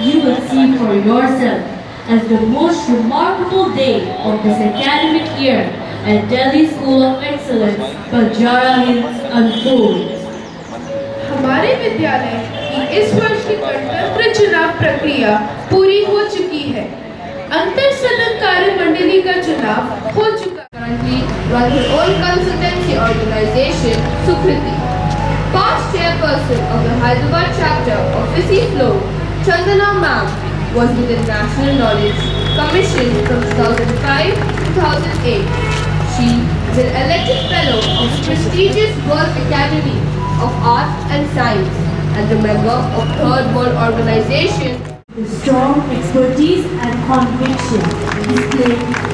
you will see for yourself as the most remarkable day of this academic year at Delhi School of Excellence, Banjara Hills unfolds. हमारे विद्यालय की इस वर्ष की गणतंत्र चुनाव प्रक्रिया पूरी हो चुकी है। अंतर सदन कार्य मंडली का चुनाव हो चुका। Currently run her own consultancy organization, Sukriti. Past chairperson of the Hyderabad chapter of Fisi Flow, Chandana Ma'am was with the National Knowledge Commission from 2005 to 2008. She is an elected fellow of the prestigious World Academy of Arts and Science and a member of Third World Organization. The strong expertise and conviction displayed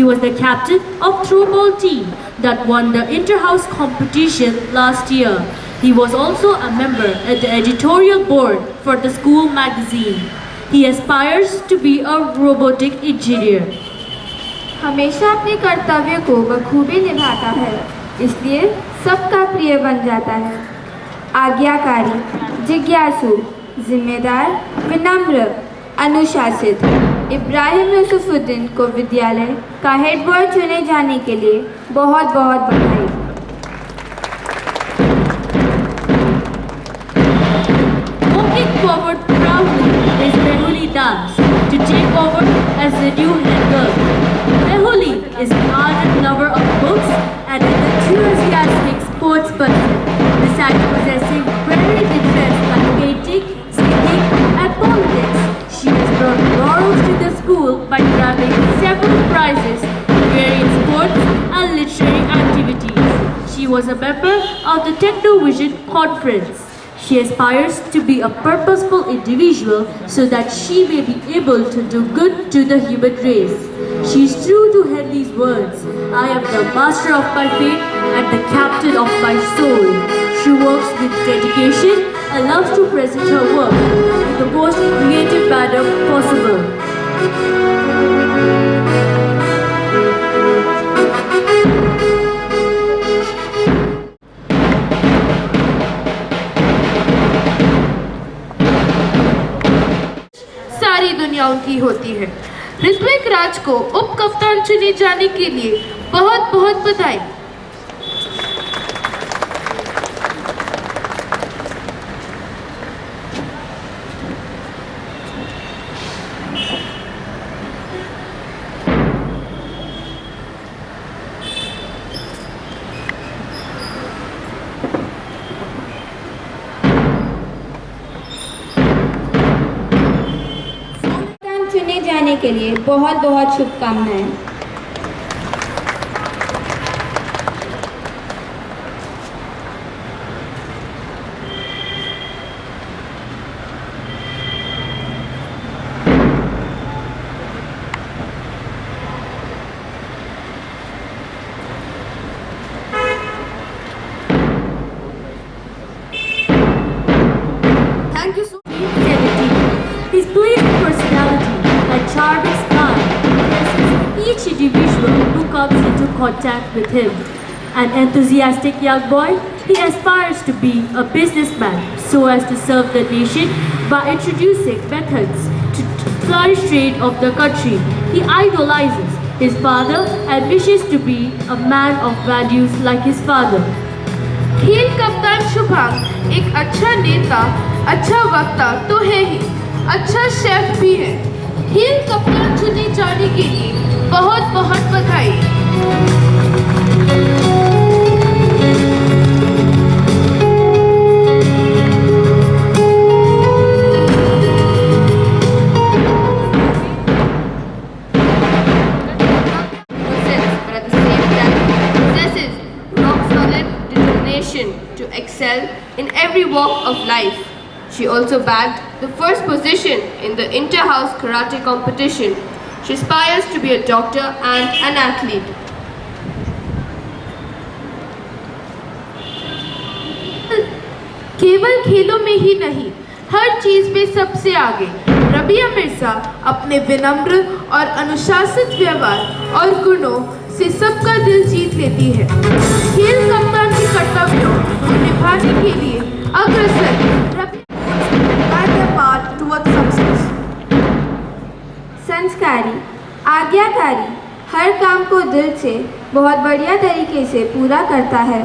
He was the captain of throwball team that won the inter-house competition last year. He was also a member at the editorial board for the school magazine. He aspires to be a robotic engineer. हमेशा अपने कर्तव्य को बखूबी निभाता है, इसलिए सबका प्रिय बन जाता है। आज्ञाकारी, जिज्ञासु, जिम्मेदार, विनम्र, अनुशासित इब्राहिम यूसुफुद्दीन को विद्यालय का हेड बॉय चुने जाने के लिए बहुत बहुत बधाई। possessing varied interests like painting, singing, and politics. She has brought laurels to the school by grabbing several prizes in various sports and literary activities. She was a member of the Technovision Conference. She aspires to be a purposeful individual so that she may be able to do good to the human race. She is true to Henley's words, "I am the master of my fate and the captain of my soul." She works with dedication and loves to present her work in the most creative manner possible. सारी दुनिया उनकी होती है। ऋत्विक राज को उप कप्तान चुने जाने के लिए बहुत बहुत बधाई। चुने जाने के लिए बहुत बहुत शुभकामनाएं। Thank you so much. His pleasing personality and charming smile impresses each individual who comes into contact with him. An enthusiastic young boy, he aspires to be a businessman so as to serve the nation by introducing methods to flourish trade of the country. He idolizes his father and wishes to be a man of values like his father. खेल कप्तान शुभांग एक अच्छा नेता, अच्छा वक्ता तो है ही, अच्छा शेफ भी है। खेल कप्तान चुने जाने के लिए बहुत बहुत बधाई। But at the same time possesses rock solid determination to excel in every walk of life. She also bagged the first position in the inter-house karate competition. She aspires to be a doctor and an athlete. केवल खेलों में ही नहीं, हर चीज में सबसे आगे रबिया मिर्जा अपने विनम्र और अनुशासित व्यवहार और गुणों से सबका दिल जीत लेती है। खेल कप्तान के कर्तव्यों को निभाने के लिए अग्रसर संस्कारी, आज्ञाकारी, हर काम को दिल से बहुत बढ़िया तरीके से पूरा करता है।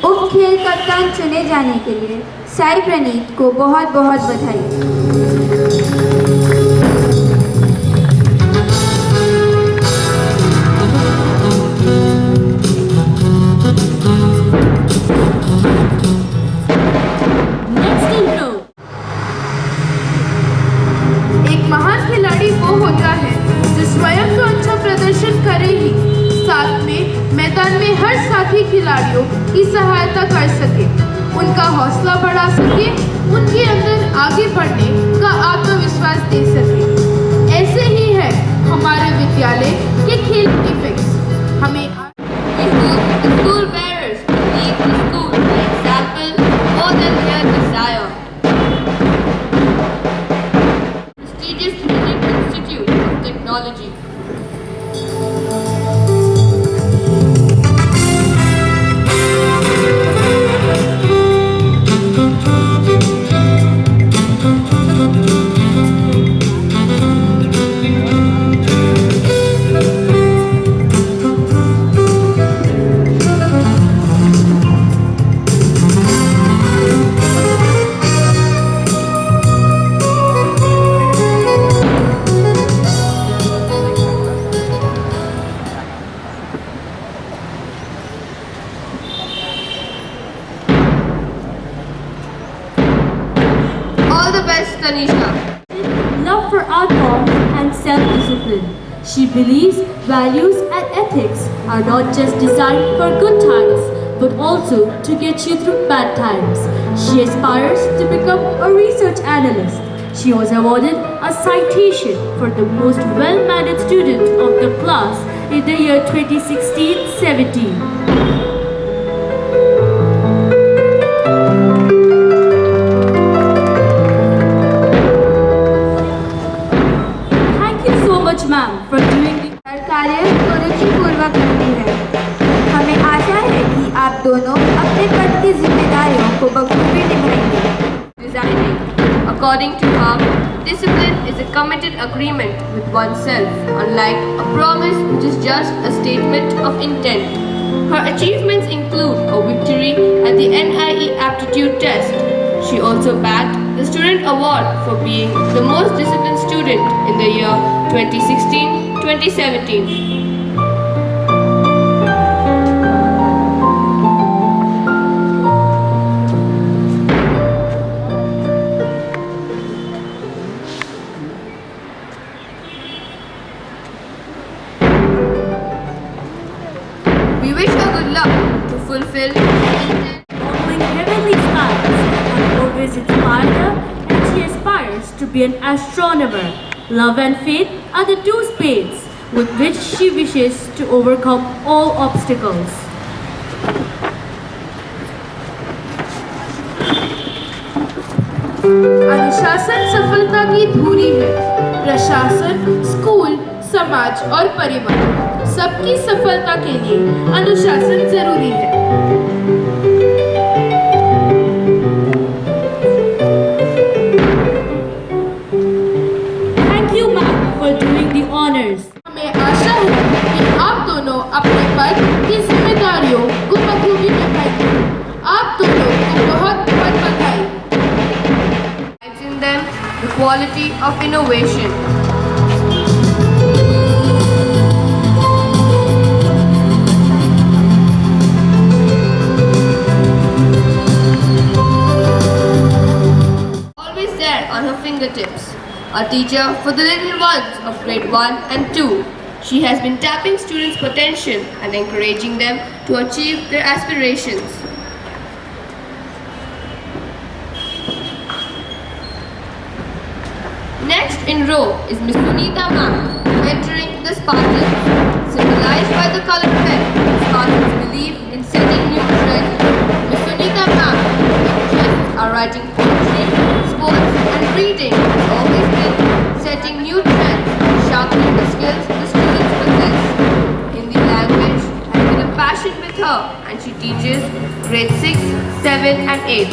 उप खेल कप्तान चुने जाने के लिए साई प्रणीत को बहुत बहुत बधाई। Next to know. एक महान खिलाड़ी वो होता है जो स्वयं तो अच्छा प्रदर्शन करे ही साथ में मैदान में हर साथी खिलाड़ियों की सहायता कर सके, उनका हौसला बढ़ा सके, उनके अंदर आगे बढ़ने का आत्मविश्वास दे सके। ऐसे ही है हमारे विद्यालय के खेल प्रीफिक्स। हमें The school bearers lead the school by example more than their desire. Prestigious Indian Institute of Technology. Tanisha. Love for art forms and self-discipline. She believes values and ethics are not just designed for good times, but also to get you through bad times. She aspires to become a research analyst. She was awarded a citation for the most well-mannered student of the class in the year 2016-17. Ma'am for doing her कार्य को रुचिपूर्वक करती है। हमें आशा है कि आप दोनों अपने पद की जिम्मेदारियों को बखूबी निभाएंगे। Designing. According to her, discipline is a committed agreement with oneself, unlike a promise which is just a statement of intent. Her achievements include a victory at the NIE aptitude test. She also bagged the Student Award for being the most disciplined student in the year 2016-2017. We wish her good luck to fulfill following heavenly skies and always inspired her, and she aspires to be an astronomer. Love and faith are the two spades with which she wishes to overcome all obstacles. अनुशासन सफलता की धुरी है। प्रशासन, school, समाज और परिवार सबकी सफलता के लिए अनुशासन जरूरी है। हमें आशा है कि आप दोनों अपने पद की जिम्मेदारियों को बखूबी निभाएंगे। आप दोनों को बहुत बहुत बधाई। in them the quality of innovation. Always there on her fingertips. A teacher for the little ones of grade 1 and 2. She has been tapping students' potential and encouraging them to achieve their aspirations. Next in row is Miss Sunita Ma'am, mentoring the Spartans. Symbolized by the colored pen, Spartans believe in setting new trends. Miss Sunita Ma'am interests are writing poetry, sports and reading has always been setting new trends, sharpening the skills the students possess. Hindi language has been a passion with her and she teaches grade 6, 7 and 8,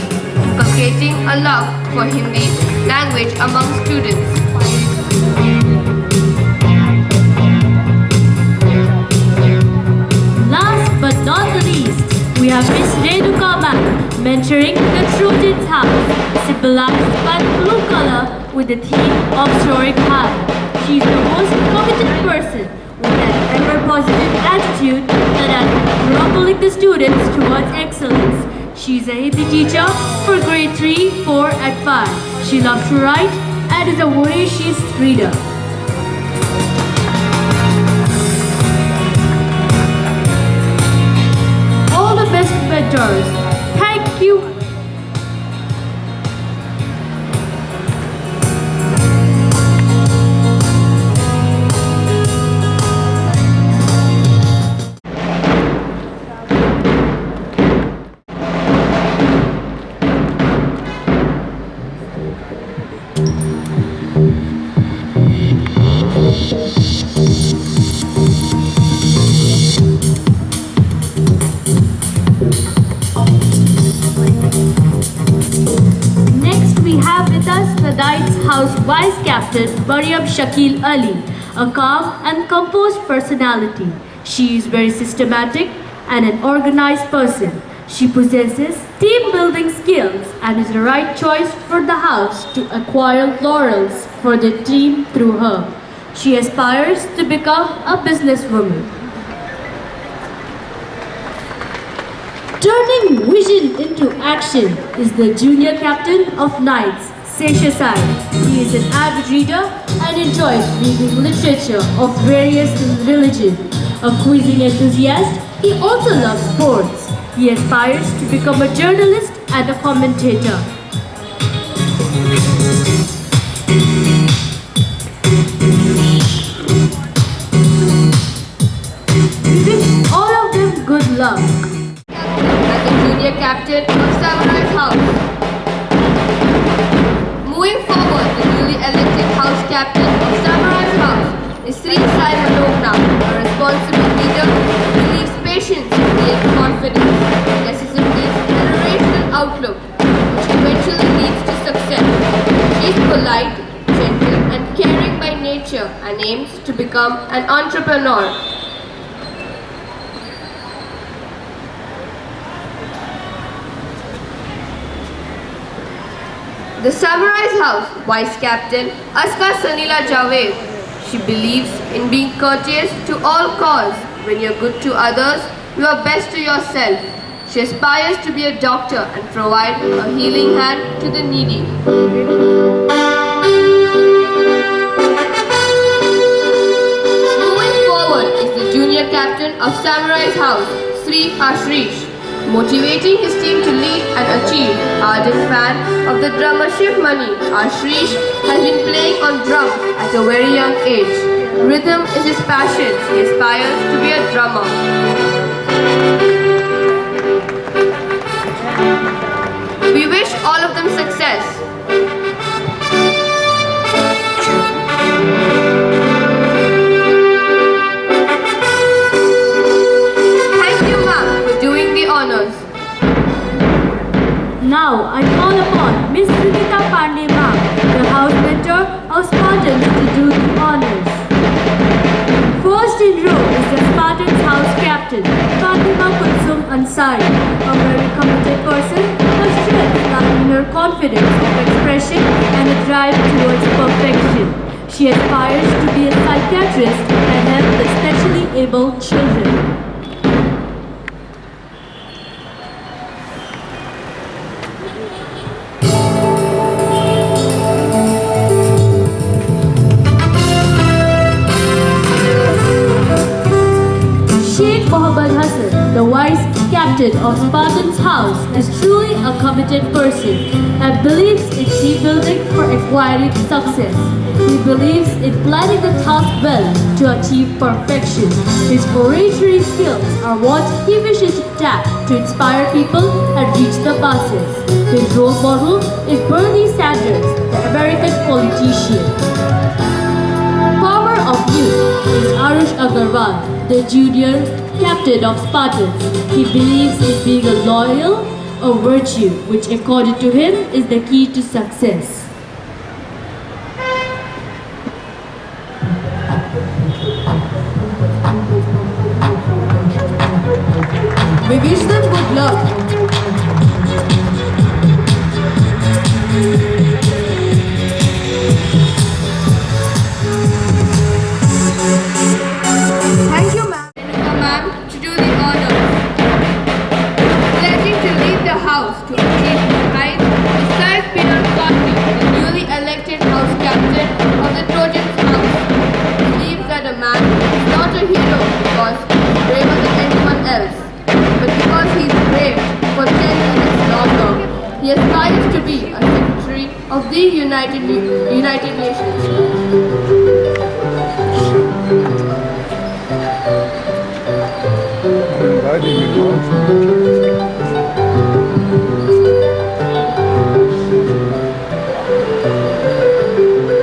inculcating a love for Hindi language among students. Last but not the least, we have Miss Renuka Ma'am, mentoring the Trojan's house, symbolized by the blue color with the theme of soaring high. She is the most committed person with an ever-positive attitude that has propelling the students towards excellence. She is a Hindi teacher for grade 3, 4 and 5. She loves to write and is a voracious reader. All the best mentors. Thank you. House Vice Captain Mariam Shakil Ali, a calm and composed personality. She is very systematic and an organized person. She possesses team building skills and is the right choice for the house to acquire laurels for the team through her. She aspires to become a businesswoman. Turning vision into action is the junior captain of Knights, Seshasai. He is an avid reader and enjoys reading literature of various religions. A quizzing enthusiast, he also loves sports. He aspires to become a journalist and a commentator. We wish all of them good luck. As the junior captain of Samurai's house. Moving forward, the newly elected house captain of Samurai's house is Sri Sai Manogna, a responsible leader who believes patience creates confidence, decisiveness, and a rational outlook, which eventually leads to success. She is polite, gentle, and caring by nature and aims to become an entrepreneur. The Samurai's house vice captain Aska Sanila Javed. She believes in being courteous to all cause. When you're good to others, you are best to yourself. She aspires to be a doctor and provide a healing hand to the needy. Moving forward is the junior captain of Samurai's house, Sri Ashrish. Motivating his team to lead and achieve, ardent fan of the drummer Shiv Mani, Ashrish has been playing on drums at a very young age. Rhythm is his passion. He aspires to be a drummer. We wish all of them success. Now I call upon Miss Sunita Pandey ma'am, the house mentor of Spartans, to do the honors. First in row is the Spartans house captain, Fatima Kulsum Ansari, a very committed person. Her strength lies in her confidence of expression and a drive towards perfection. She aspires to be a psychiatrist and help the specially able children. The vice captain of Spartan's house is truly a committed person and believes in team building for acquiring success. He believes in planning the task well to achieve perfection. His oratory skills are what he wishes to tap to inspire people and reach the masses. His role model is Bernie Sanders, the American politician. Power of youth is Arush Agarwal, the junior captain of Spartans. He believes in being a loyal, a virtue, which according to him is the key to success. We wish them good luck. He aspires to be a secretary of the United Nations.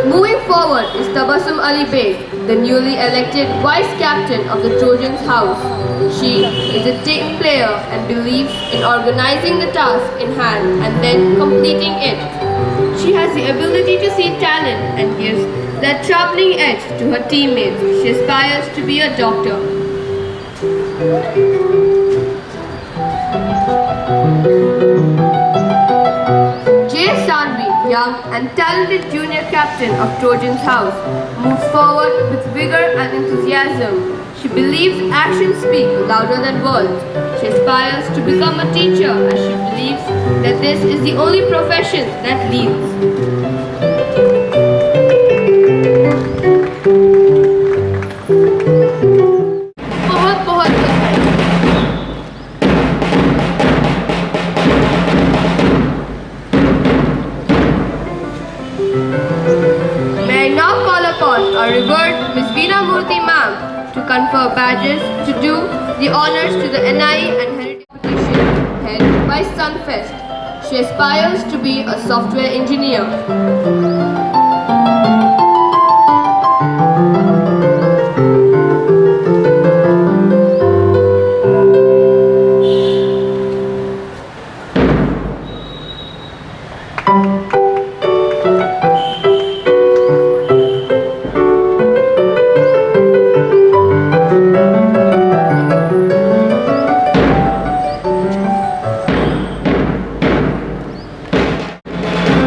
Moving forward is Tabassum Ali Beg, the newly elected vice captain of the Trojans house. She is a team player and believes in organizing the task in hand and then completing it. She has the ability to see talent and gives that sharpening edge to her teammates. She aspires to be a doctor. Young and talented junior captain of Trojan's house, moves forward with vigor and enthusiasm. She believes actions speak louder than words. She aspires to become a teacher as she believes that this is the only profession that leads. बहुत बहुत May I now call upon our revered Miss Veena Murthy ma'am to confer badges to do the honors to the NIE and Heritage competition held by Sunfest. She aspires to be a software engineer.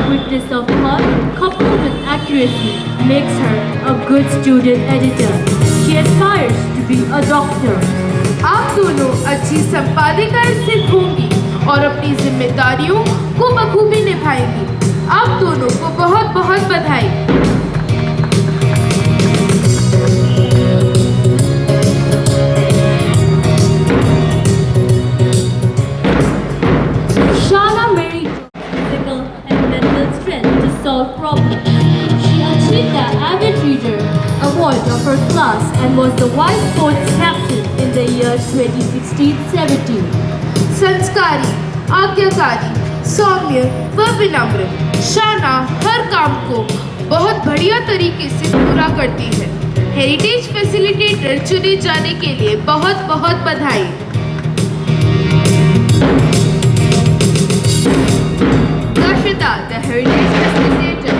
Quickness of thought coupled with accuracy makes her a good student editor. She aspires to be a doctor. आप दोनों अच्छी संपादिकाएं सिद्ध होंगी और अपनी जिम्मेदारियों को बखूबी निभाएंगी। आप दोनों को बहुत बहुत बधाई। Shana Mary physical and mental strength to solve problems. She achieved the Avid Reader Award of her class and was the Vice Sports Captain in the year 2016-17. संस्कारी, आज्ञाकारी, सौम्य व विनम्र, शाना हर काम को बहुत बढ़िया तरीके से पूरा करती है। हेरिटेज फैसिलिटेटर चुने जाने के लिए बहुत बहुत बधाई। Darshita, the heritage facilitator.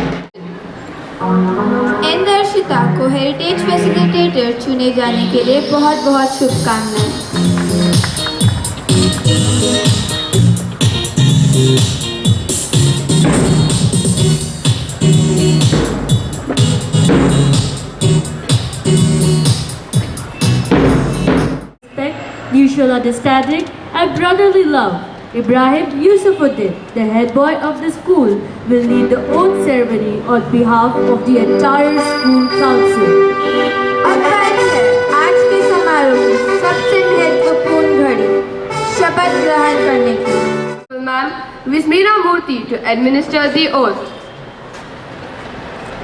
इन दर्शिता को हेरिटेज फैसिलिटेटर चुने जाने के लिए बहुत बहुत शुभकामनाएं। Respect, mutual understanding, and brotherly love. Ibrahim Yusufuddin, the head boy of the school, will lead the oath ceremony on behalf of the entire school council. अब बारी है आज के समारोह की सबसे महत्वपूर्ण घड़ी शपथ ग्रहण करने की। Ma'am, Miss Veena Murthy to administer the oath.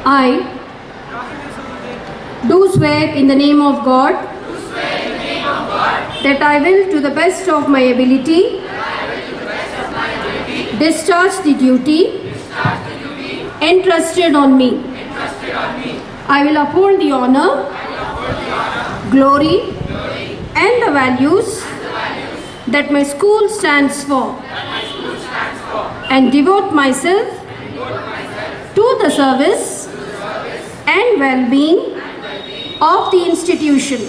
I do swear in the name of God that I will, to the best of my ability, discharge the duty entrusted on me. I will uphold the honor, glory, and the values that my school stands for, and devote myself to the service and well-being of the institution.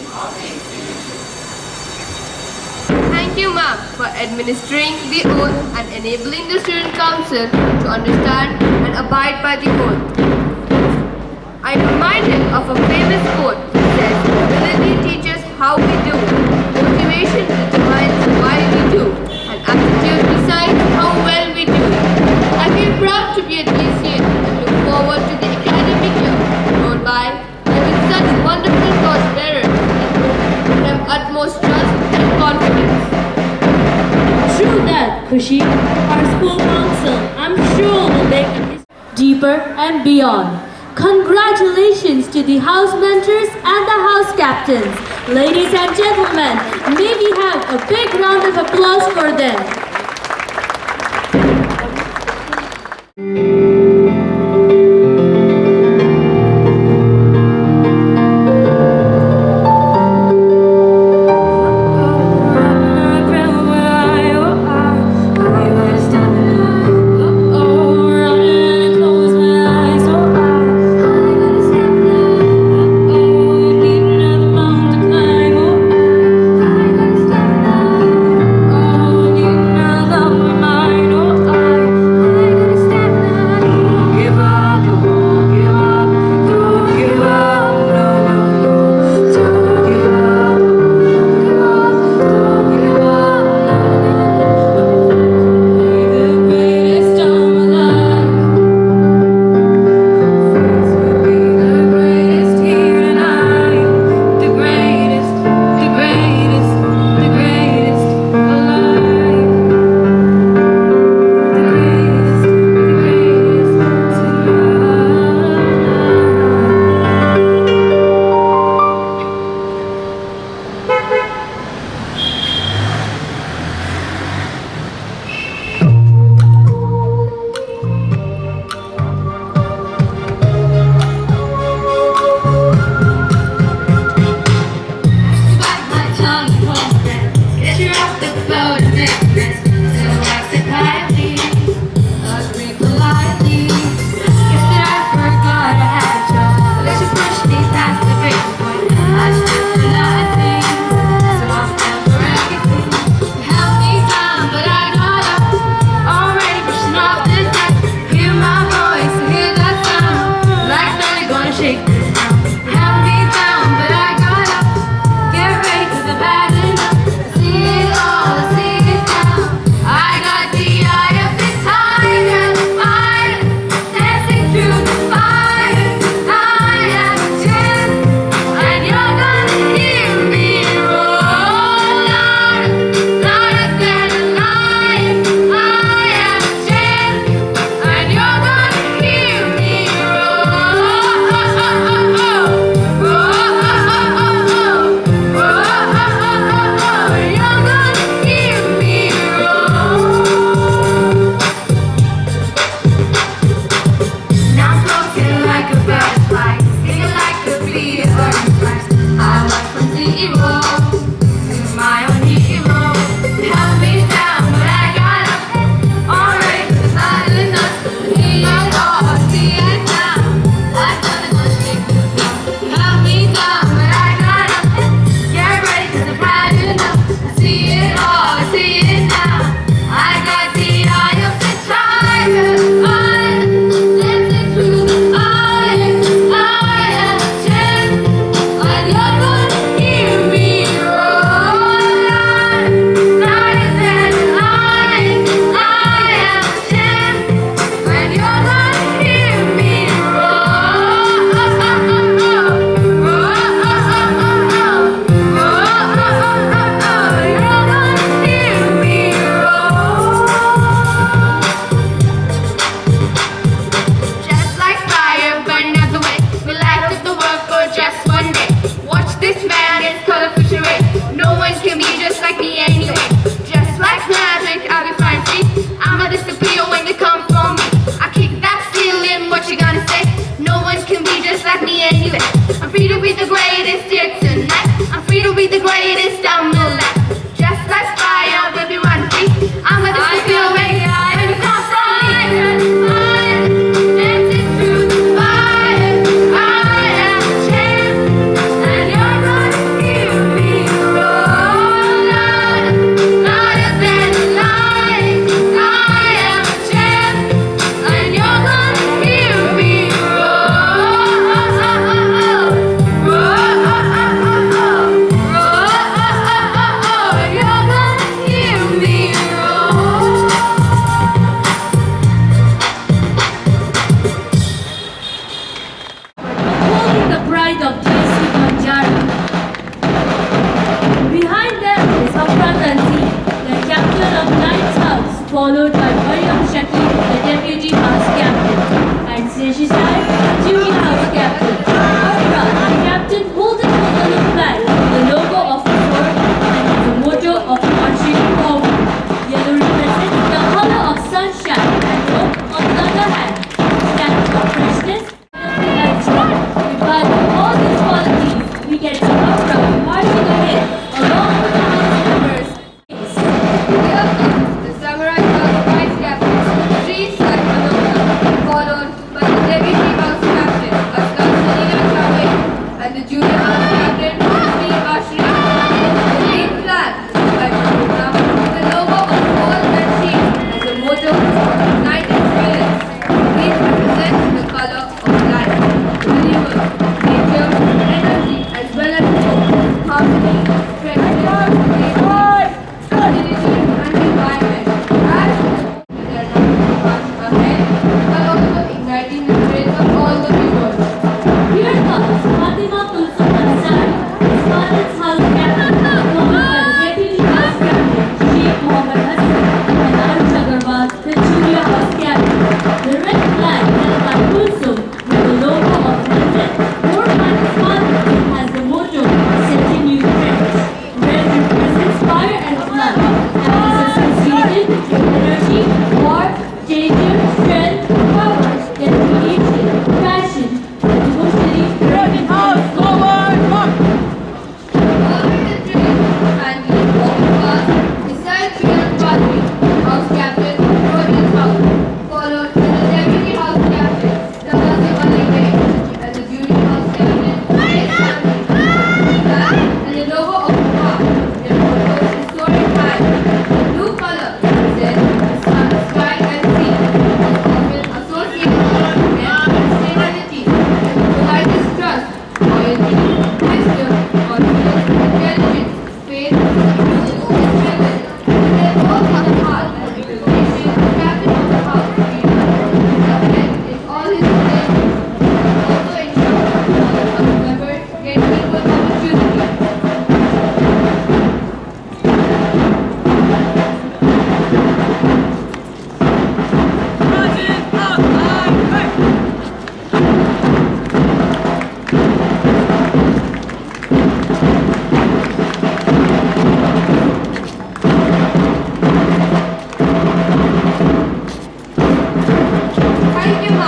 Thank you, ma'am, for administering the oath and enabling the student council to understand and abide by the oath. I am reminded of a famous quote that says, "Ability teaches how we do, motivation determines why we do, and aptitude decides how well we do." I feel proud to be a DCA and look forward to the academic year gone by and with such wonderful torchbearers who have utmost trust and confidence. True that, Khushi. Our school council, I'm sure, will make it deeper and beyond. Congratulations to the house mentors and the house captains. Ladies and gentlemen, may we have a big round of applause for them.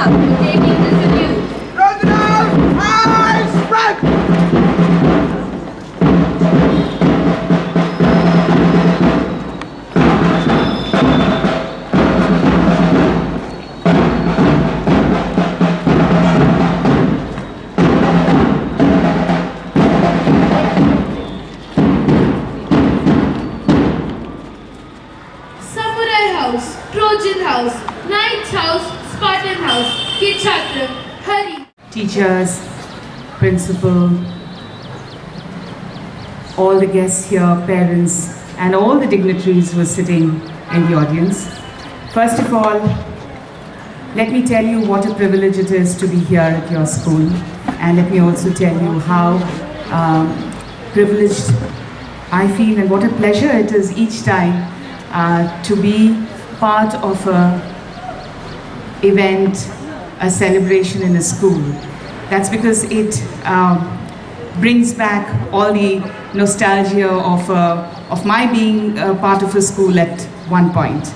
Rajana for taking the salute. Samurai House, Trojan House, Knight's House, Spartan House के छात्र हरी Teachers, principal, all the guests here, parents, and all the dignitaries who are sitting in the audience. First of all, let me tell you what a privilege it is to be here at your school, and let me also tell you how privileged I feel and what a pleasure it is each time to be part of a event, a celebration in a school. That's because it brings back all the nostalgia of my being part of a school at one point.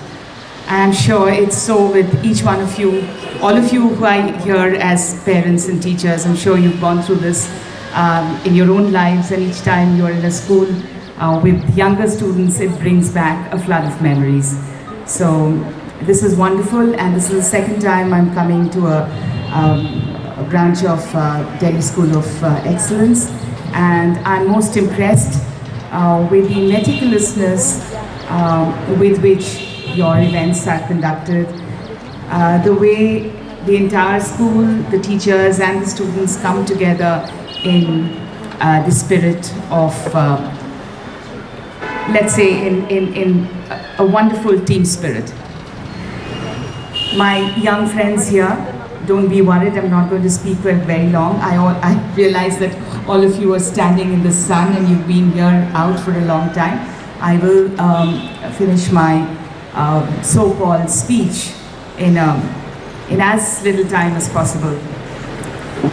And I'm sure it's so with each one of you, all of you who are here as parents and teachers. I'm sure you've gone through this in your own lives, and each time you're in a school with younger students, it brings back a flood of memories. So this is wonderful, and this is the second time I'm coming to a branch of Delhi School of Excellence, and I'm most impressed with the meticulousness with which your events are conducted, the way the entire school, the teachers and the students come together in the spirit of let's say in a wonderful team spirit. My young friends here, don't be worried, I'm not going to speak for very long. I realize that all of you are standing in the sun and you've been here out for a long time. I will finish my so-called speech in as little time as possible.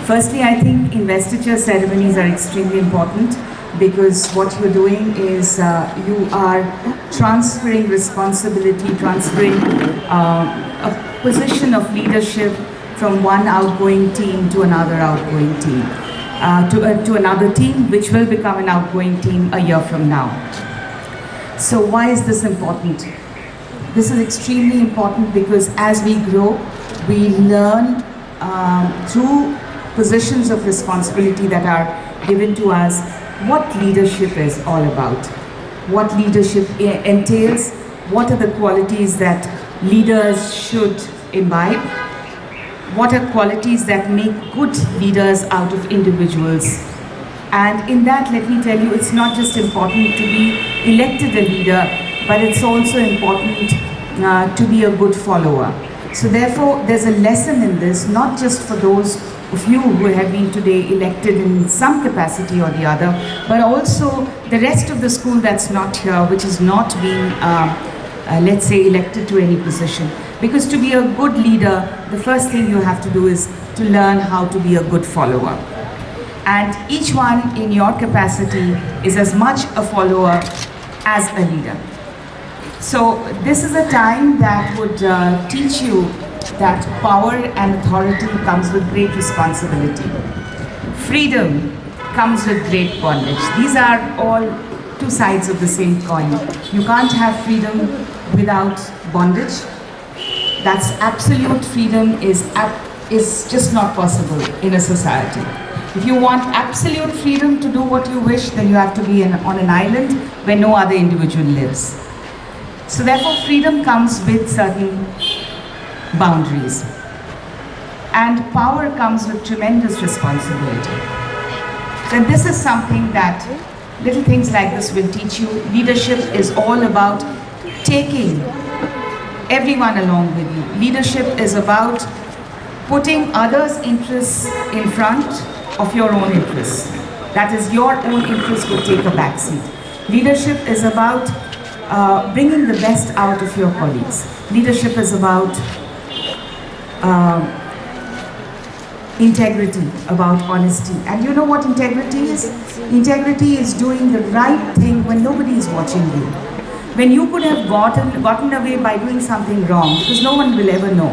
Firstly, I think investiture ceremonies are extremely important, because what you're doing is you are transferring responsibility, transferring a position of leadership from one outgoing team to another outgoing team, to another team which will become an outgoing team a year from now. So why is this important? This is extremely important because as we grow, we learn through positions of responsibility that are given to us what leadership is all about, what leadership entails, what are the qualities that leaders should imbibe, what are qualities that make good leaders out of individuals. And in that, let me tell you, it's not just important to be elected a leader, but it's also important to be a good follower. So therefore, there's a lesson in this, not just for those of you who have been today elected in some capacity or the other, but also the rest of the school that's not here, which is not being, let's say, elected to any position. Because to be a good leader, the first thing you have to do is to learn how to be a good follower. And each one in your capacity is as much a follower as a leader. So this is a time that would teach you that power and authority comes with great responsibility. Freedom comes with great bondage. These are all two sides of the same coin. You can't have freedom without bondage. That's absolute freedom is just not possible in a society. If you want absolute freedom to do what you wish, then you have to be on an island where no other individual lives. So therefore, freedom comes with certain boundaries. And power comes with tremendous responsibility. So this is something that little things like this will teach you. Leadership is all about taking everyone along with you. Leadership is about putting others' interests in front of your own interests. That is, your own interests will take a backseat. Leadership is about bringing the best out of your colleagues. Leadership is about integrity, about honesty. And you know what integrity is? Integrity is doing the right thing when nobody is watching you. When you could have gotten away by doing something wrong, because no one will ever know.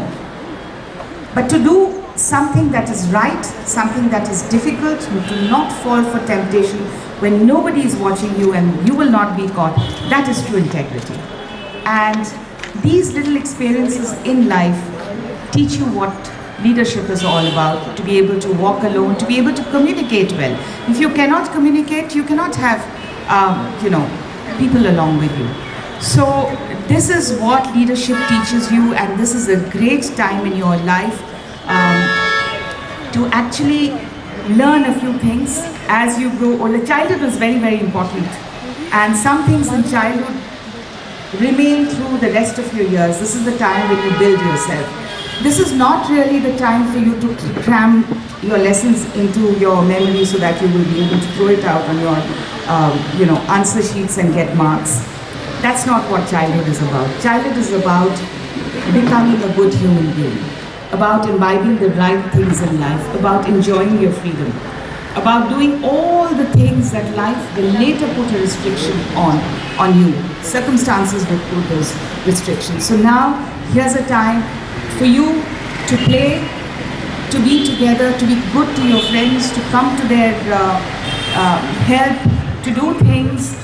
But to do something that is right, something that is difficult, to not fall for temptation when nobody is watching you and you will not be caught, that is true integrity. And these little experiences in life teach you what leadership is all about, to be able to walk alone, to be able to communicate well. If you cannot communicate, you cannot have, people along with you. So this is what leadership teaches you, and this is a great time in your life to actually learn a few things as you grow older. Childhood is very, very important, and some things in childhood remain through the rest of your years. This is the time when you build yourself. This is not really the time for you to cram your lessons into your memory so that you will be able to throw it out on your, answer sheets and get marks. That's not what childhood is about. Childhood is about becoming a good human being, about imbibing the right things in life, about enjoying your freedom, about doing all the things that life will later put a restriction on you. Circumstances will put those restrictions. So now, here's a time for you to play, to be together, to be good to your friends, to come to their help, to do things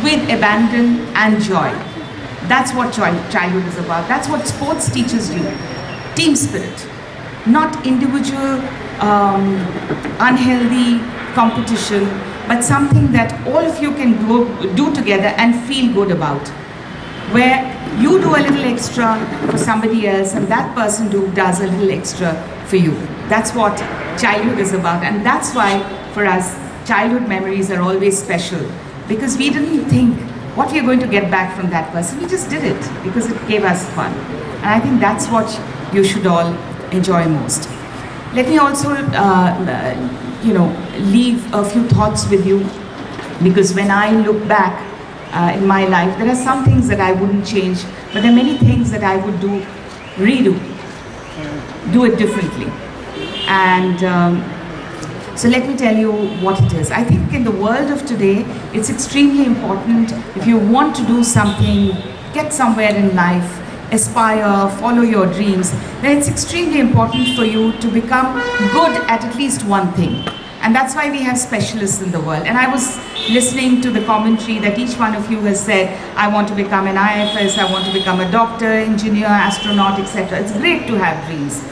with abandon and joy. That's what childhood is about. That's what sports teaches you. Team spirit, not individual unhealthy competition, but something that all of you can do together and feel good about, where you do a little extra for somebody else and that person does a little extra for you. That's what childhood is about, and that's why for us childhood memories are always special, because we didn't think what we're going to get back from that person. We just did it because it gave us fun, and I think that's what you should all enjoy most. Let me also leave a few thoughts with you, because when I look back in my life, there are some things that I wouldn't change, but there are many things that I would do it differently. And so let me tell you what it is. I think in the world of today, it's extremely important, if you want to do something, get somewhere in life, aspire, follow your dreams, then it's extremely important for you to become good at least one thing. And that's why we have specialists in the world. And I was listening to the commentary that each one of you has said, I want to become an IFS, I want to become a doctor, engineer, astronaut, etc. It's great to have dreams.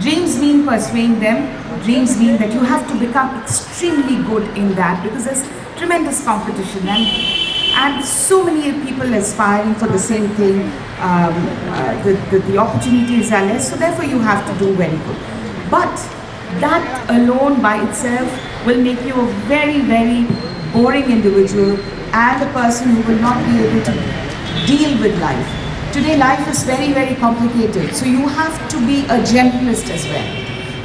Dreams mean pursuing them. Dreams mean that you have to become extremely good in that, because there's tremendous competition and so many people aspiring for the same thing. The opportunities are less, so therefore you have to do very good. But that alone by itself will make you a very, very boring individual and a person who will not be able to deal with life. Today life is very, very complicated, so you have to be a generalist as well.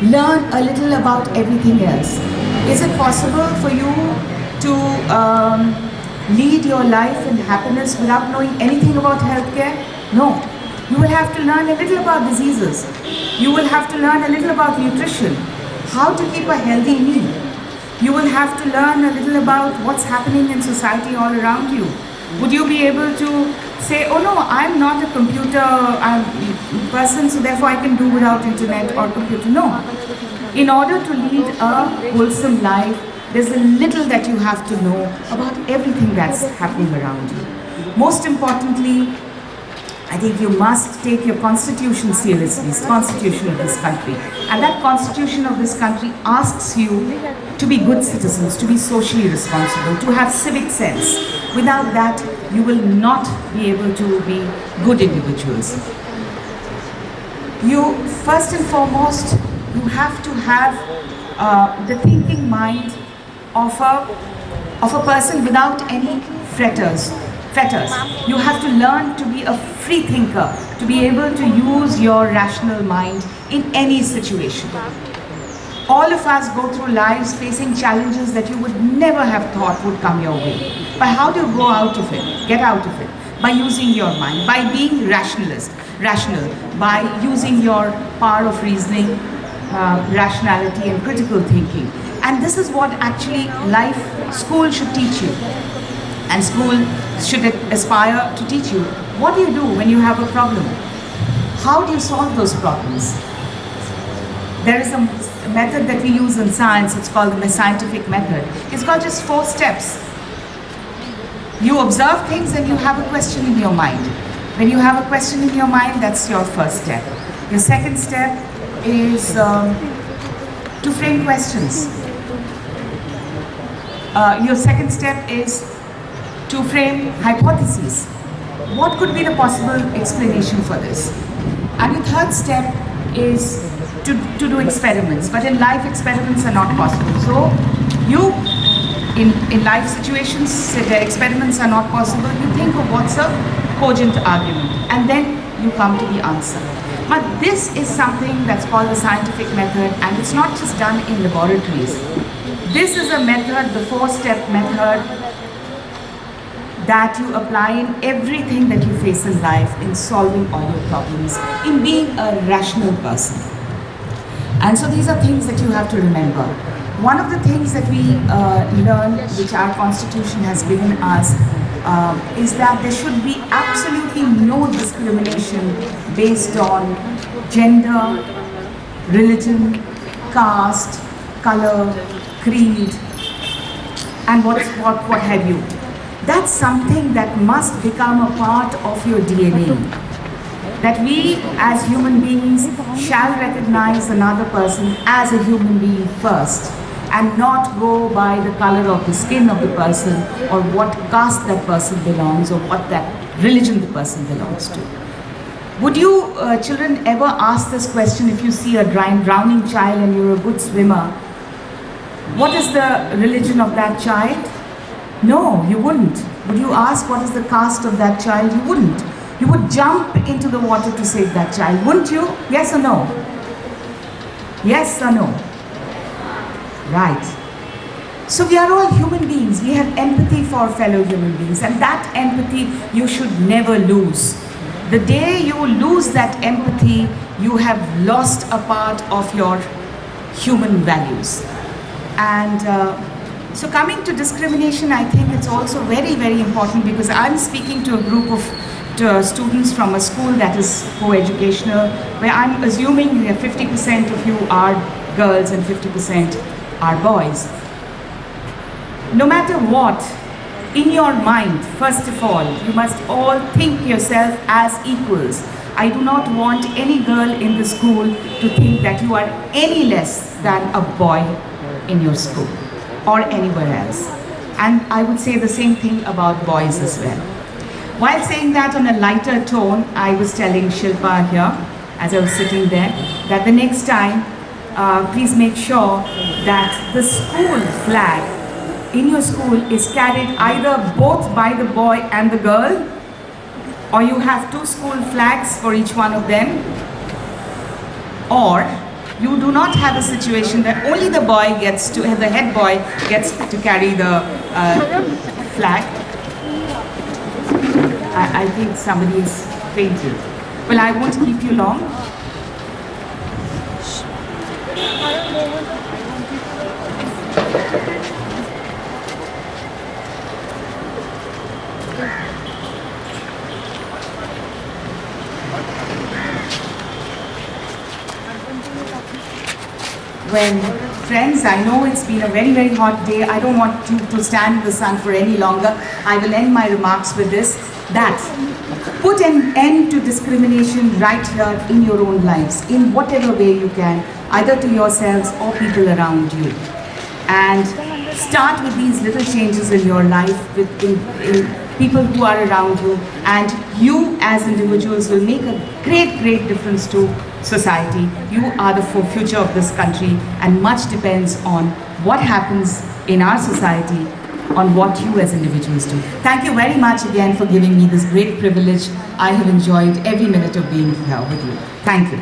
Learn a little about everything else. Is it possible for you to lead your life in happiness without knowing anything about healthcare? No. You will have to learn a little about diseases. You will have to learn a little about nutrition, how to keep a healthy meal. You will have to learn a little about what's happening in society all around you. Would you be able to say, oh no, I'm not a computer person, so therefore I can do without internet or computer? No. In order to lead a wholesome life, there's a little that you have to know about everything that's happening around you. Most importantly, I think you must take your constitution seriously, the constitution of this country. And that constitution of this country asks you to be good citizens, to be socially responsible, to have civic sense. Without that, you will not be able to be good individuals. You, first and foremost, you have to have the thinking mind of a person without any fetters. You have to learn to be a free thinker, to be able to use your rational mind in any situation. All of us go through lives facing challenges that you would never have thought would come your way. But how do you go out of it, get out of it? By using your mind, by being rational, by using your power of reasoning, rationality and critical thinking. And this is what actually school should teach you. And school should aspire to teach you. What do you do when you have a problem? how do you solve those problems? There is a method that we use in science, it's called the scientific method. It's got just 4 steps. You observe things and you have a question in your mind. When you have a question in your mind, that's your first step. Your second step is to frame questions. Your second step is to frame hypotheses. What could be the possible explanation for this? And the third step is to do experiments. But in life, experiments are not possible. So you, in life situations, the experiments are not possible. You think of what's a cogent argument, and then you come to the answer. But this is something that's called the scientific method, and it's not just done in laboratories. This is a method, the 4-step method, that you apply in everything that you face in life, in solving all your problems, in being a rational person. And so these are things that you have to remember. One of the things that we learn, which our constitution has given us, is that there should be absolutely no discrimination based on gender, religion, caste, color, creed, and what have you. That's something that must become a part of your DNA. That we as human beings shall recognize another person as a human being first, and not go by the color of the skin of the person, or what caste that person belongs, or what that religion the person belongs to. Would you children ever ask this question if you see a drowning child and you're a good swimmer? What is the religion of that child? No, you wouldn't. Would you ask what is the caste of that child? You wouldn't. You would jump into the water to save that child, wouldn't you? Yes or no? Yes or no? Right. So we are all human beings. We have empathy for fellow human beings, and that empathy you should never lose. The day you lose that empathy, you have lost a part of your human values. And so coming to discrimination, I think it's also very, very important, because I'm speaking to a group of students from a school that is co-educational, where I'm assuming 50% of you are girls and 50% are boys. No matter what, in your mind, first of all, you must all think yourself as equals. I do not want any girl in the school to think that you are any less than a boy in your school or anywhere else. And I would say the same thing about boys as well. While saying that on a lighter tone, I was telling Shilpa here, as I was sitting there, that the next time, please make sure that the school flag in your school is carried either both by the boy and the girl, or you have 2 school flags for each one of them, or you do not have a situation that only the head boy gets to carry the flag. I think somebody is fainting. Well, I won't keep you long. When friends, I know it's been a very, very hot day. I don't want you to stand in the sun for any longer. I will end my remarks with this, that put an end to discrimination right here in your own lives, in whatever way you can, either to yourselves or people around you. And start with these little changes in your life, in people who are around you, and you as individuals will make a great, great difference to society. You are the future of this country, and much depends on what happens in our society, on what you as individuals do. Thank you very much again for giving me this great privilege. I have enjoyed every minute of being here with you. Thank you.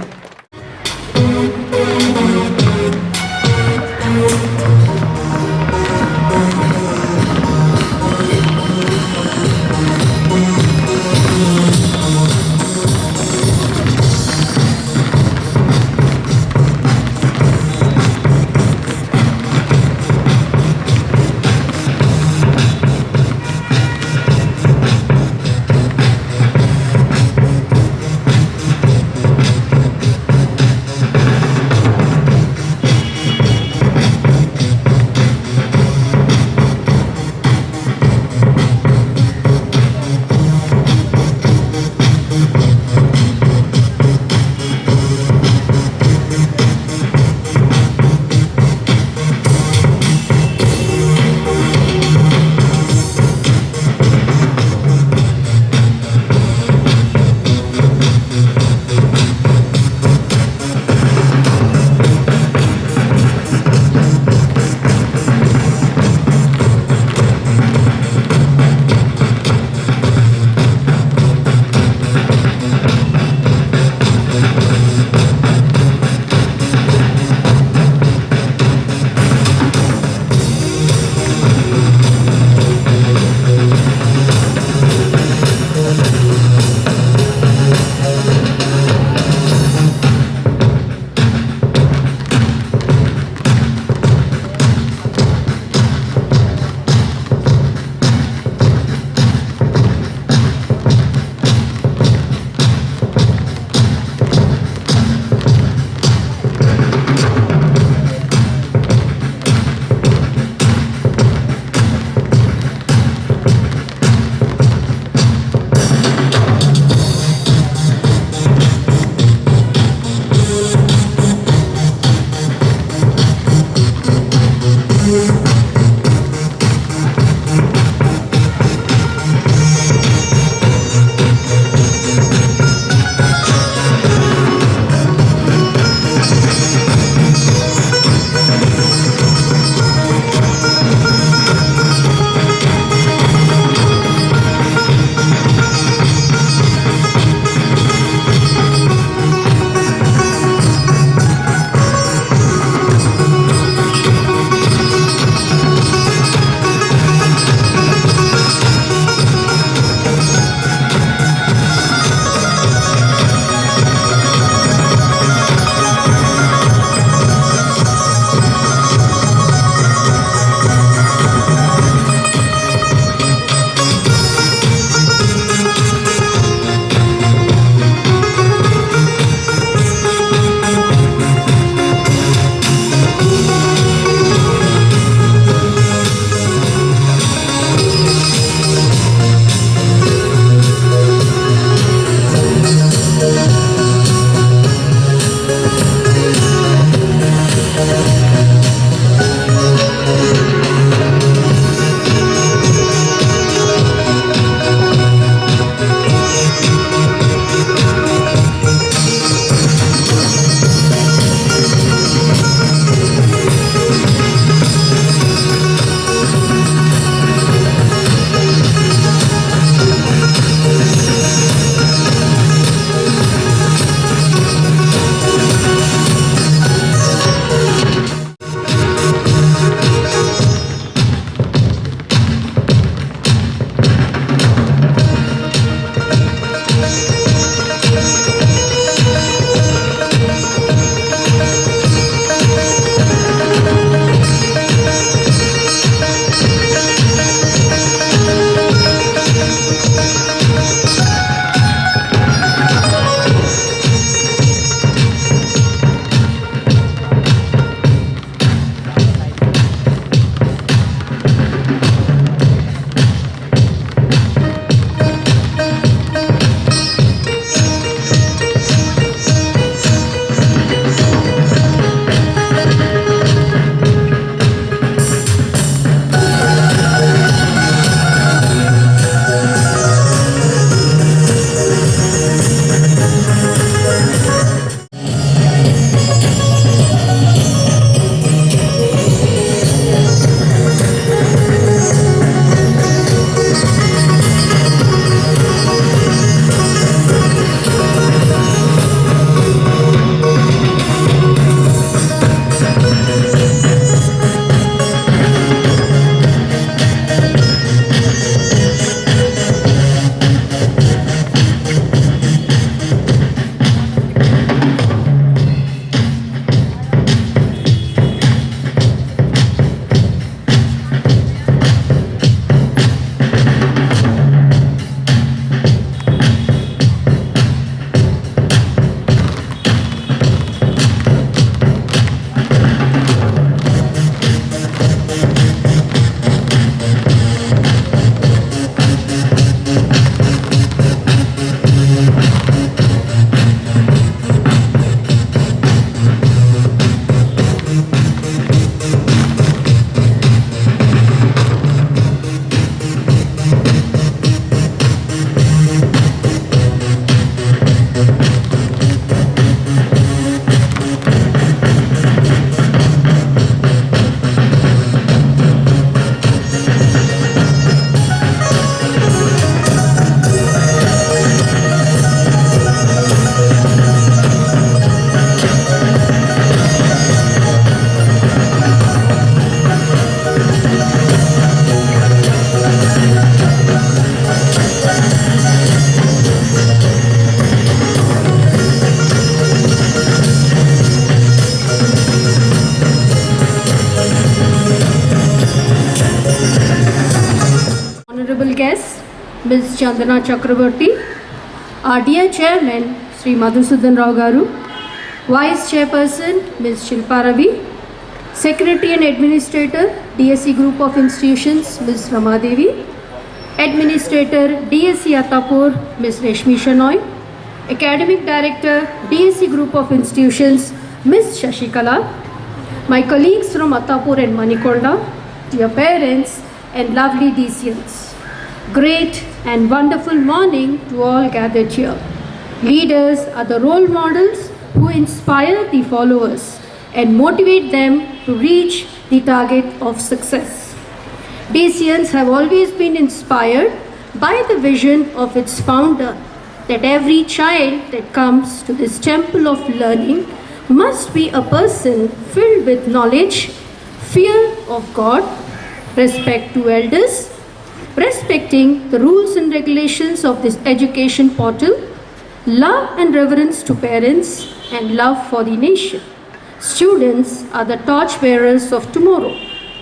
guests, Ms. Chandana Chakraborty, our dear Chairman, Sri Madhusudan Rao Garu, Vice Chairperson, Ms. Shilpa Ravi, Secretary and Administrator, DSE Group of Institutions, Ms. Rama Devi, Administrator, DSE Attapur, Ms. Reshmi Shanoy, Academic Director, DSE Group of Institutions, Ms. Shashikala, my colleagues from Attapur and Manikonda, dear parents and lovely DCNs. Great and wonderful morning to all gathered here. Leaders are the role models who inspire the followers and motivate them to reach the target of success. DCNs have always been inspired by the vision of its founder that every child that comes to this temple of learning must be a person filled with knowledge, fear of God, respect to elders, respecting the rules and regulations of this education portal, love and reverence to parents, and love for the nation. Students are the torch bearers of tomorrow.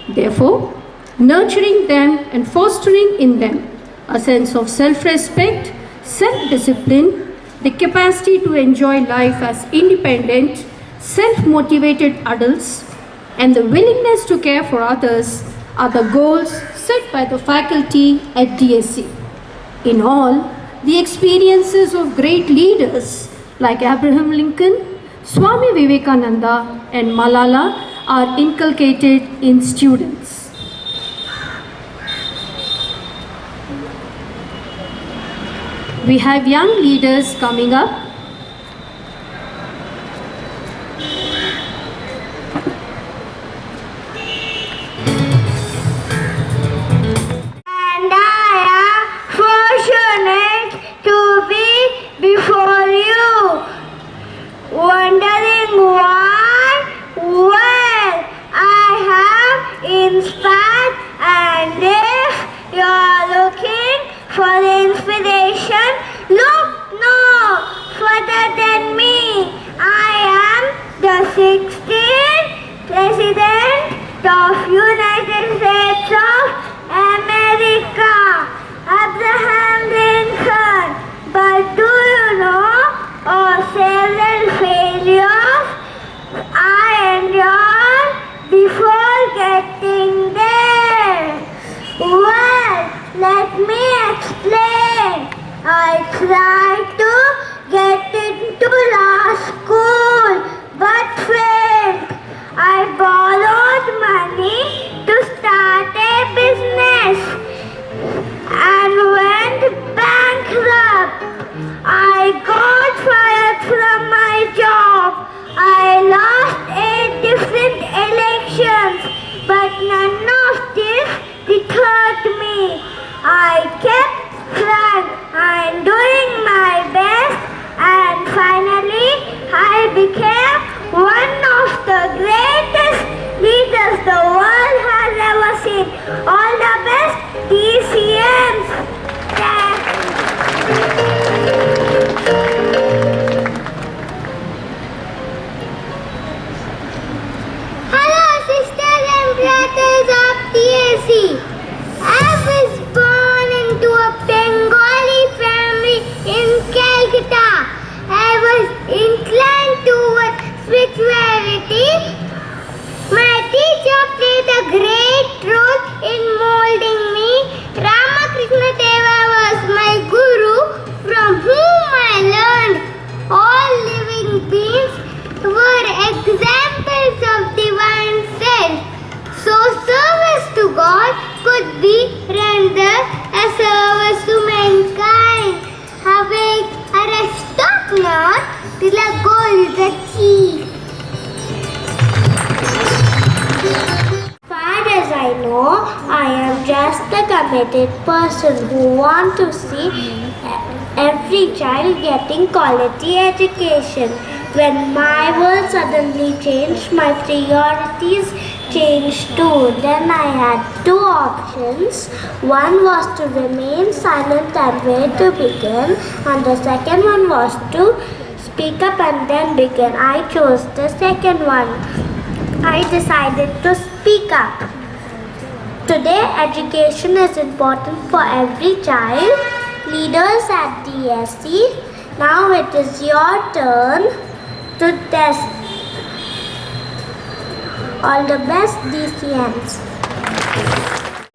Therefore, nurturing them and fostering in them a sense of self-respect, self-discipline, the capacity to enjoy life as independent, self-motivated adults, and the willingness to care for others are the goals set by the faculty at DSE. In all, the experiences of great leaders like Abraham Lincoln, Swami Vivekananda, and Malala are inculcated in students. We have young leaders coming up. And I am fortunate to be before you, wondering why, well, I have inspired, and if you're looking for inspiration, look no further than me. I am the 16th President of United States of America, Abraham Lincoln. But do you know, several failures I endured before getting there? Well, let me explain. I tried to get into law school but failed. I borrowed money to start a business and went bankrupt. I got fired from my job. I lost 8 different elections, but none of this deterred me. I kept trying and doing my best, and finally I became one of the greatest leaders the world has ever seen. All the best, DCNs. Hello, sisters and brothers of DSE. I was born into a Bengali family in Calcutta. I was inclined towards spirituality. My teacher played a great role in molding me. Ramakrishna Deva was my guru, from whom I learned all living beings were examples of divine self. So service to God could be rendered as service to mankind. Awake, rest stop not till a goal is achieved. Far as I know, I am just a committed person who wants to see every child getting quality education. When my world suddenly changed, my priorities changed too. Then I had 2 options. One was to remain silent and wait to begin, and the second one was to speak up and then begin. I chose the second one. I decided to speak up. Today, education is important for every child. Leaders at DSE, now it is your turn to test. All the best, DCMs.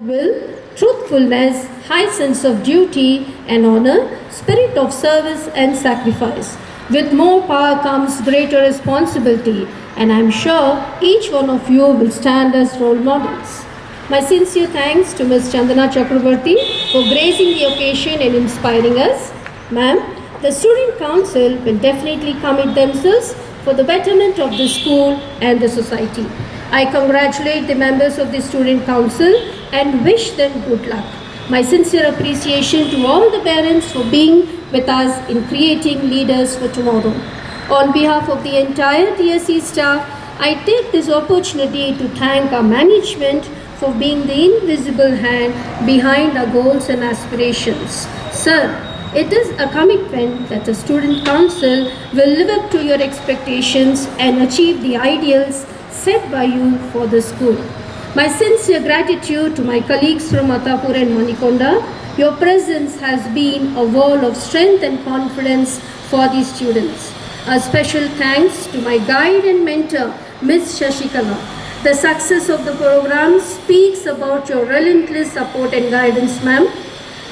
Will, truthfulness, high sense of duty and honor, spirit of service and sacrifice. With more power comes greater responsibility, and I am sure each one of you will stand as role models. My sincere thanks to Ms. Chandana Chakraborty for gracing the occasion and inspiring us. Ma'am, the Student Council will definitely commit themselves for the betterment of the school and the society. I congratulate the members of the Student Council and wish them good luck. My sincere appreciation to all the parents for being with us in creating leaders for tomorrow. On behalf of the entire DSE staff, I take this opportunity to thank our management for being the invisible hand behind our goals and aspirations. Sir, it is a commitment that the Student Council will live up to your expectations and achieve the ideals set by you for the school. My sincere gratitude to my colleagues from Attapur and Manikonda. Your presence has been a wall of strength and confidence for the students. A special thanks to my guide and mentor, Ms. Shashikala. The success of the program speaks about your relentless support and guidance, ma'am.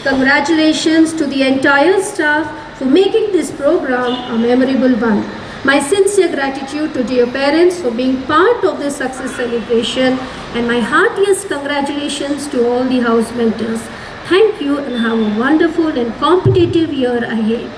Congratulations to the entire staff for making this program a memorable one. My sincere gratitude to dear parents for being part of the success celebration, and my heartiest congratulations to all the house mentors. Thank you and have a wonderful and competitive year ahead.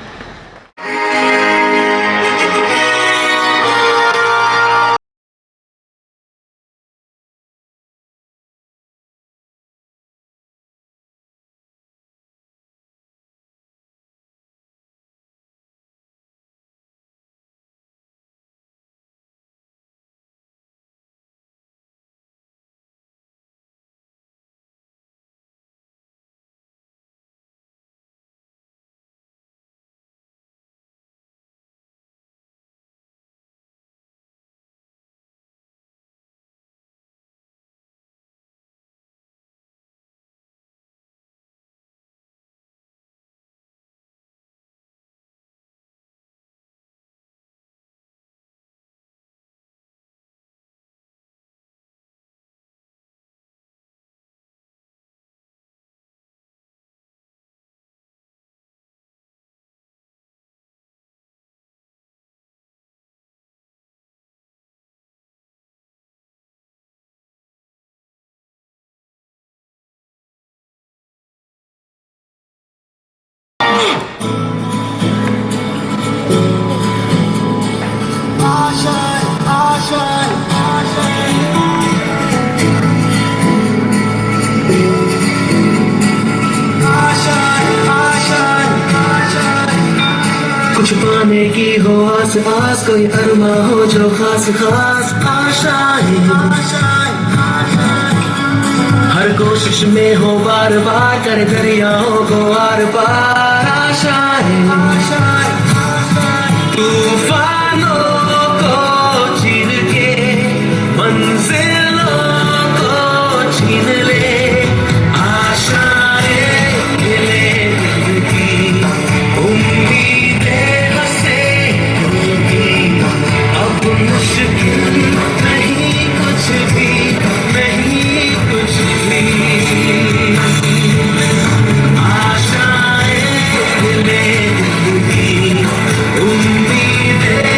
कुछ पाने की हो आस आस, कोई अरमा हो जो खास खास आशाएं, हर कोशिश में हो बार बार, कर दरियाओं को आर पार आशाएं, तूफानों को चीर के मंजिलों को छीन ले, आशाएं मिले दिल की, उम्मीदें हंसे दिल की, अब मुश्किल नहीं कुछ भी, नहीं कुछ भी, आशाएं मिले दिल की, उम्मीदें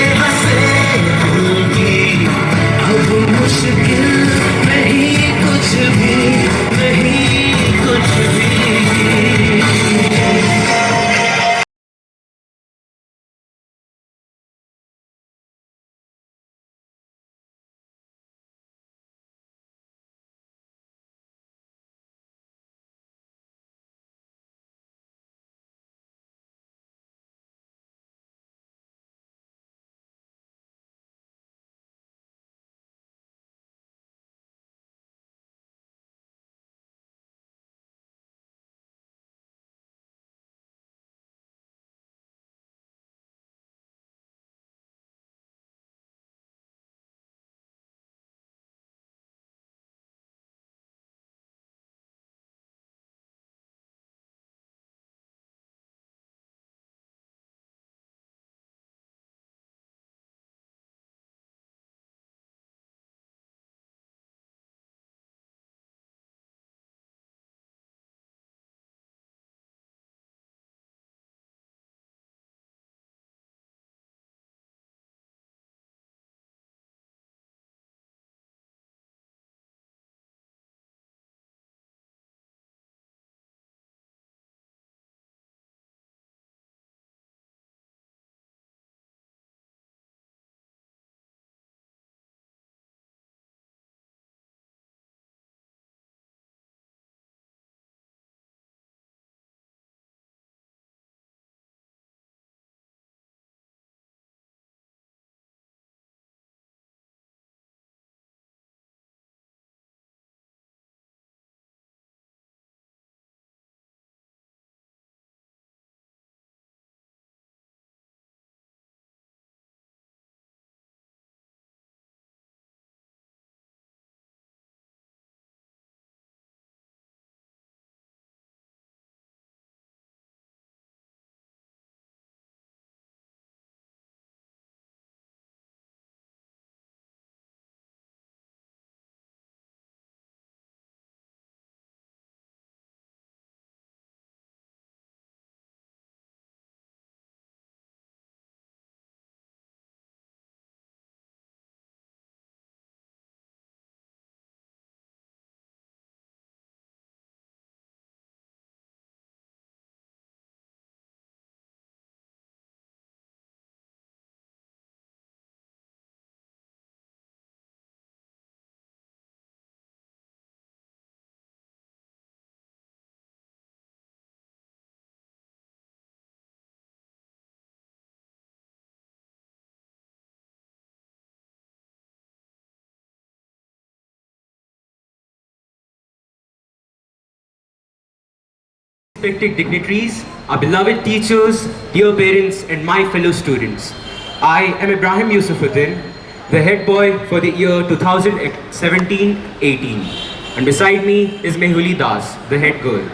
respected dignitaries, our beloved teachers, dear parents, and my fellow students. I am Ibrahim Yusufuddin, the head boy for the year 2017-18. And beside me is Mehuli Das, the head girl.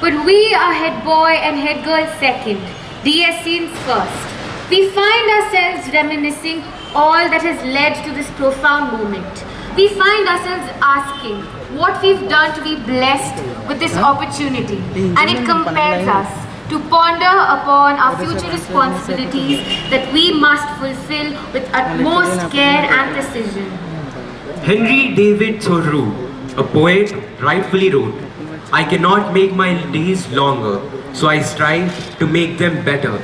But we are head boy and head girl second, DSCs first. We find ourselves reminiscing all that has led to this profound moment. We find ourselves asking what we've done to be blessed with this opportunity, and it compels us to ponder upon our future responsibilities that we must fulfill with utmost care and precision. Henry David Thoreau, a poet, rightfully wrote, "I cannot make my days longer, so I strive to make them better."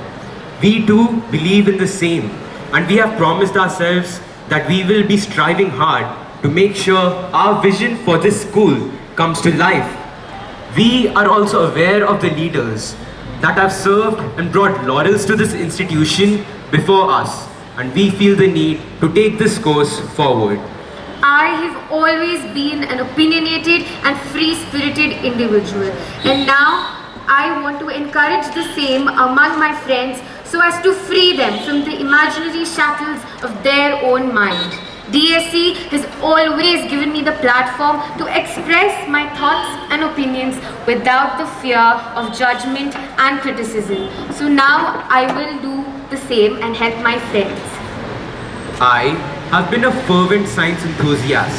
We too believe in the same, and we have promised ourselves that we will be striving hard to make sure our vision for this school comes to life. We are also aware of the leaders that have served and brought laurels to this institution before us, and we feel the need to take this course forward. I have always been an opinionated and free-spirited individual, and now I want to encourage the same among my friends so as to free them from the imaginary shackles of their own mind. DSC has always given me the platform to express my thoughts and opinions without the fear of judgment and criticism. So now I will do the same and help my friends. I have been a fervent science enthusiast,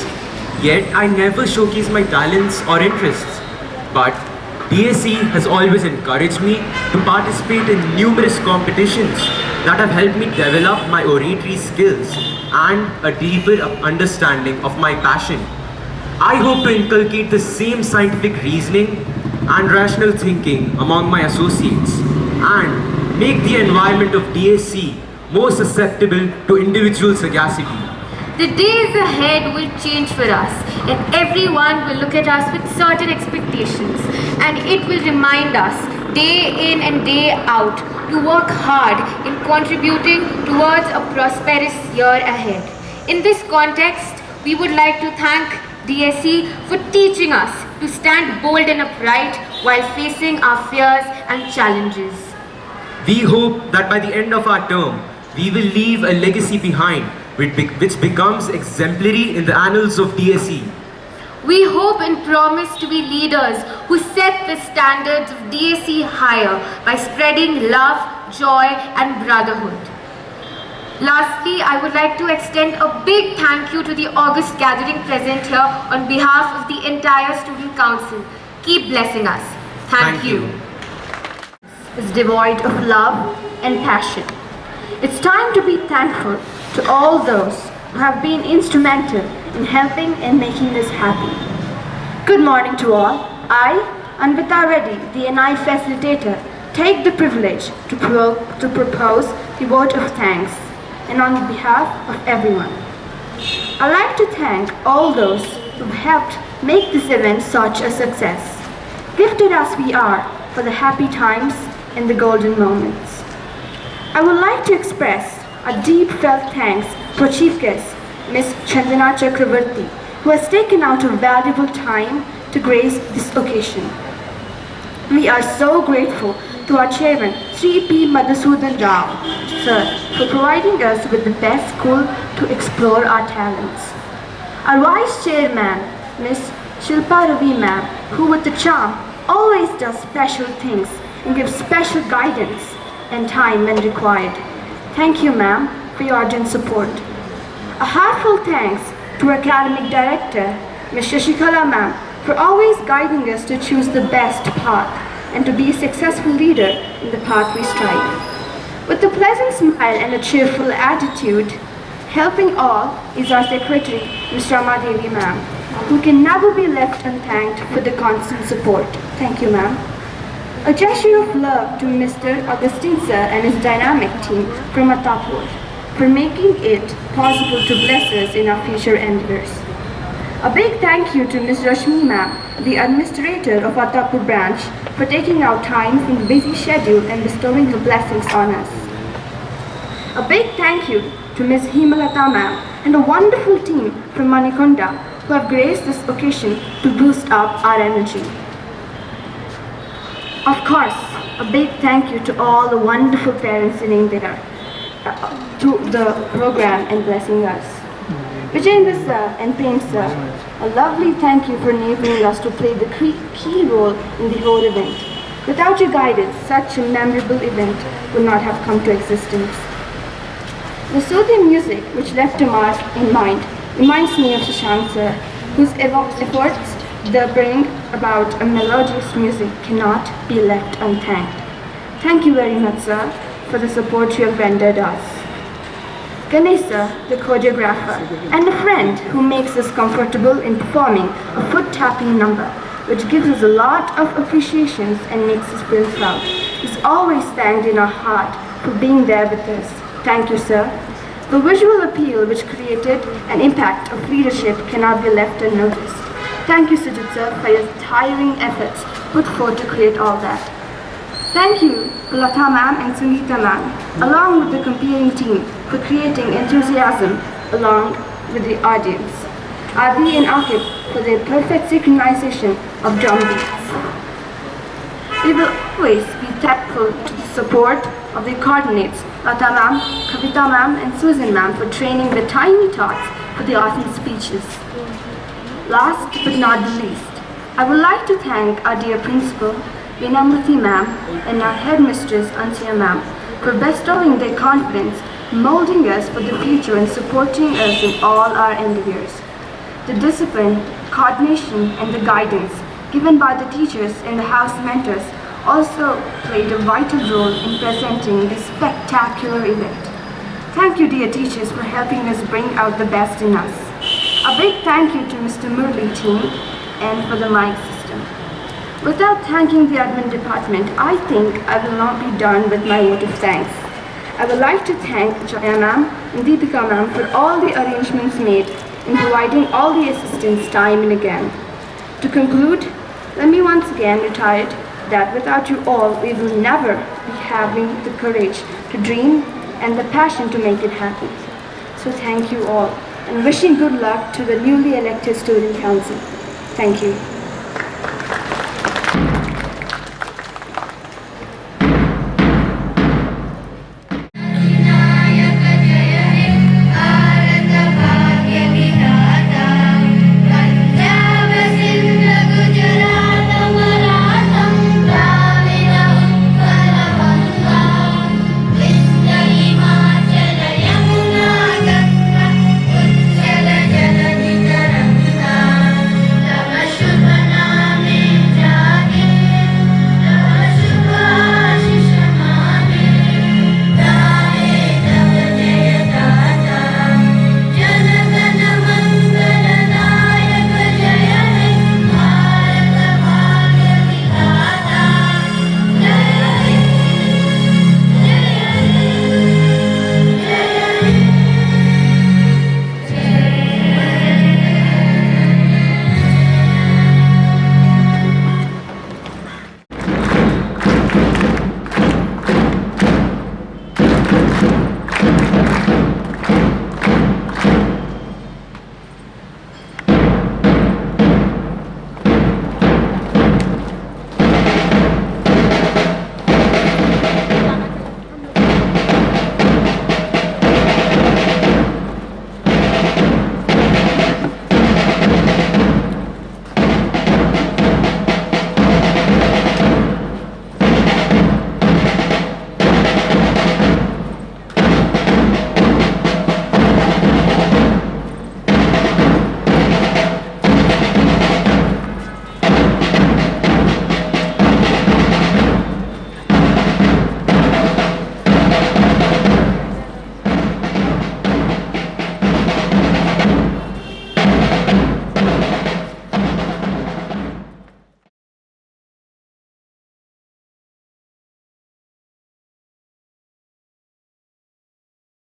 yet I never showcase my talents or interests. But DSC has always encouraged me to participate in numerous competitions that have helped me develop my oratory skills and a deeper understanding of my passion. I hope to inculcate the same scientific reasoning and rational thinking among my associates and make the environment of DSC more susceptible to individual sagacity. The days ahead will change for us, and everyone will look at us with certain expectations, and it will remind us day in and day out to work hard in contributing towards a prosperous year ahead. In this context, we would like to thank DSC for teaching us to stand bold and upright while facing our fears and challenges. We hope that by the end of our term, we will leave a legacy behind which becomes exemplary in the annals of DSE. We hope and promise to be leaders who set the standards of DSE higher by spreading love, joy, and brotherhood. Lastly, I would like to extend a big thank you to the august gathering present here on behalf of the entire Student Council. Keep blessing us. Thank you. Is devoid of love and passion. It's time to be thankful to all those who have been instrumental in helping and making this happen. Good morning to all. I, Anvita Reddy, the NI facilitator, take the privilege to propose the vote of thanks, and on behalf of everyone. I'd like to thank all those who helped make this event such a success, gifted as we are for the happy times and the golden moments. I would like to express a deep felt thanks for Chief Guest, Ms. Chandana Chakrabarti, who has taken out her valuable time to grace this occasion. We are so grateful to our chairman, Sri P. Madhusudan Rao, sir, for providing us with the best school to explore our talents. Our vice chairman, Ms. Shilpa Ravi ma'am, who with the charm always does special things and gives special guidance and time when required. Thank you, ma'am, for your ardent support. A heartfelt thanks to our academic director, Ms. Shashikala ma'am, for always guiding us to choose the best path and to be a successful leader in the path we strive. With a pleasant smile and a cheerful attitude, helping all is our secretary, Ms. Rama Devi ma'am, who can never be left unthanked for the constant support. Thank you, ma'am. A gesture of love to Mr. Augustine sir and his dynamic team from Attapur for making it possible to bless us in our future endeavors. A big thank you to Ms. Rashmi ma'am, the administrator of Attapur branch, for taking out time from the busy schedule and bestowing her blessings on us. A big thank you to Ms. Himalata ma'am and a wonderful team from Manikonda who have graced this occasion to boost up our energy. Of course, a big thank you to all the wonderful parents sitting there to the program and blessing us. Vijayendra sir and Prem sir, a lovely thank you for enabling us to play the key role in the whole event. Without your guidance, such a memorable event would not have come to existence. The soothing music which left a mark in mind reminds me of Shashank sir, whose efforts that bring about a melodious music cannot be left unthanked. Thank you very much, sir, for the support you have rendered us. Ganesh sir, the choreographer, and a friend who makes us comfortable in performing a foot-tapping number, which gives us a lot of appreciations and makes us feel proud, is always thanked in our heart for being there with us. Thank you, sir. The visual appeal which created an impact of leadership cannot be left unnoticed. Thank you, Sujit sir, for your tiring efforts put forth to create all that. Thank you, Latha ma'am and Sungeeta ma'am, along with the competing team, for creating enthusiasm along with the audience. Adi and Akib for their perfect synchronization of drum beats. We will always be thankful to the support of the coordinates, Latha ma'am, Kavita ma'am and Susan ma'am for training the tiny tots for the awesome speeches. Last but not the least, I would like to thank our dear principal, Vinamrati ma'am, and our headmistress, Antia ma'am, for bestowing their confidence, molding us for the future and supporting us in all our endeavors. The discipline, coordination, and the guidance given by the teachers and the house mentors also played a vital role in presenting this spectacular event. Thank you, dear teachers, for helping us bring out the best in us. A big thank you to Mr. Murli team and for the mic system. Without thanking the admin department, I think I will not be done with my vote of thanks. I would like to thank Jaya ma'am and Deepika ma'am for all the arrangements made in providing all the assistance time and again. To conclude, let me once again reiterate that without you all, we will never be having the courage to dream and the passion to make it happen. So thank you all, and wishing good luck to the newly elected Student Council. Thank you.